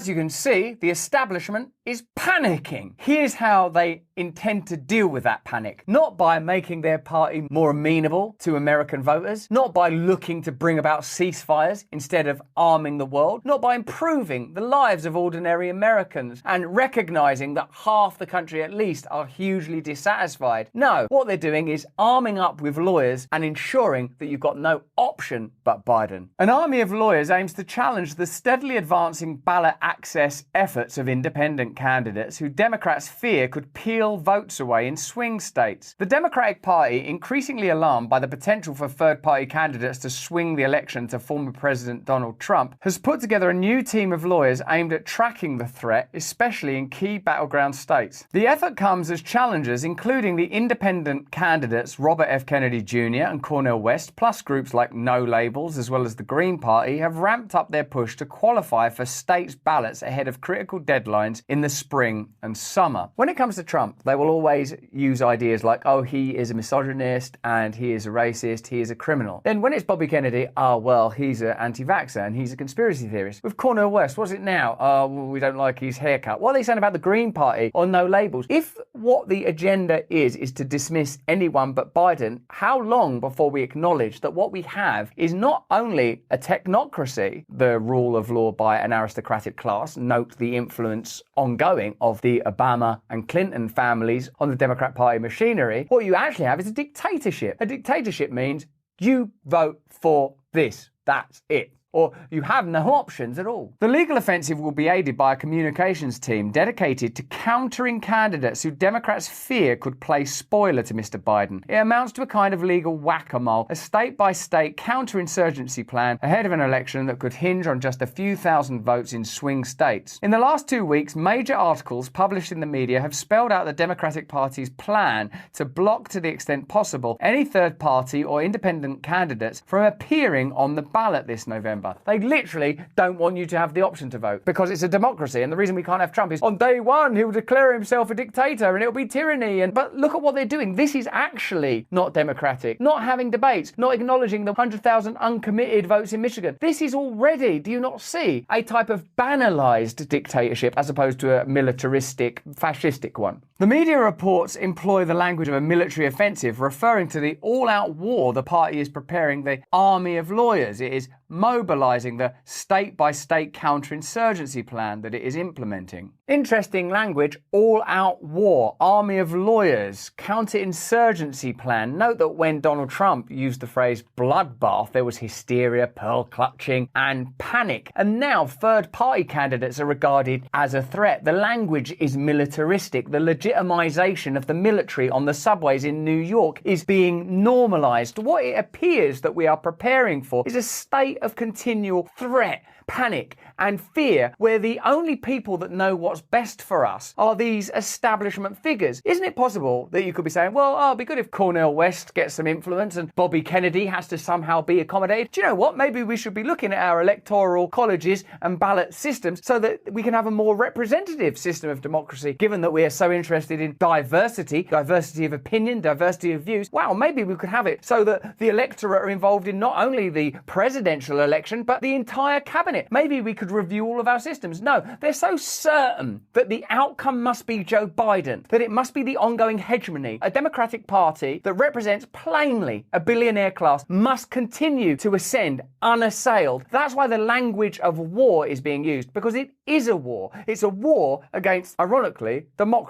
As you can see, the establishment is panicking. Here's how they intend to deal with that panic. Not by making their party more amenable to American voters, not by looking to bring about ceasefires instead of arming the world, not by improving the lives of ordinary Americans and recognizing that half the country at least are hugely dissatisfied. No, what they're doing is arming up with lawyers and ensuring that you've got no option but Biden. An army of lawyers aims to challenge the steadily advancing ballot access efforts of independent candidates who Democrats fear could peel votes away in swing states. The Democratic Party, increasingly alarmed by the potential for third-party candidates to swing the election to former President Donald Trump, has put together a new team of lawyers aimed at tracking the threat, especially in key battleground states. The effort comes as challengers, including the independent candidates Robert F. Kennedy Jr. and Cornel West, plus groups like No Labels, as well as the Green Party, have ramped up their push to qualify for states' ballots ahead of critical deadlines in the spring and summer. When it comes to Trump, they will always use ideas like, oh, he is a misogynist and he is a racist, he is a criminal. Then when it's Bobby Kennedy, oh, well, he's an anti-vaxxer and he's a conspiracy theorist. With Cornel West, what's it now? Oh, well, we don't like his haircut. What are they saying about the Green Party or No Labels? If what the agenda is to dismiss anyone but Biden, how long before we acknowledge that what we have is not only a technocracy, the rule of law by an aristocratic class, note the influence ongoing of the Obama and Clinton families on the Democrat Party machinery, what you actually have is a dictatorship. A dictatorship means you vote for this. That's it. Or you have no options at all. The legal offensive will be aided by a communications team dedicated to countering candidates who Democrats fear could play spoiler to Mr. Biden. It amounts to a kind of legal whack-a-mole, a state-by-state counterinsurgency plan ahead of an election that could hinge on just a few thousand votes in swing states. In the last 2 weeks, major articles published in the media have spelled out the Democratic Party's plan to block, to the extent possible, any third party or independent candidates from appearing on the ballot this November. They literally don't want you to have the option to vote because it's a democracy, and the reason we can't have Trump is on day one he'll declare himself a dictator and it'll be tyranny. But look at what they're doing. This is actually not democratic. Not having debates, not acknowledging the 100,000 uncommitted votes in Michigan. This is already, do you not see, a type of banalized dictatorship as opposed to a militaristic, fascistic one. The media reports employ the language of a military offensive, referring to the all-out war the party is preparing the army of lawyers. It is mobilizing the state-by-state counterinsurgency plan that it is implementing. Interesting language, all-out war, army of lawyers, counterinsurgency plan. Note that when Donald Trump used the phrase bloodbath, there was hysteria, pearl clutching, and panic. And now third-party candidates are regarded as a threat. The language is militaristic. The legitimization of the military on the subways in New York is being normalized. What it appears that we are preparing for is a state of continual threat, panic, and fear, where the only people that know what's best for us are these establishment figures. Isn't it possible that you could be saying, well, it'd be good if Cornel West gets some influence and Bobby Kennedy has to somehow be accommodated? Do you know what? Maybe we should be looking at our electoral colleges and ballot systems so that we can have a more representative system of democracy, given that we are so interested in diversity of opinion, diversity of views. Wow, maybe we could have it so that the electorate are involved in not only the presidential election, but the entire cabinet. Maybe we could review all of our systems. No, they're so certain that the outcome must be Joe Biden, that it must be the ongoing hegemony. A Democratic Party that represents plainly a billionaire class must continue to ascend unassailed. That's why the language of war is being used, because it is a war. It's a war against, ironically, democracy.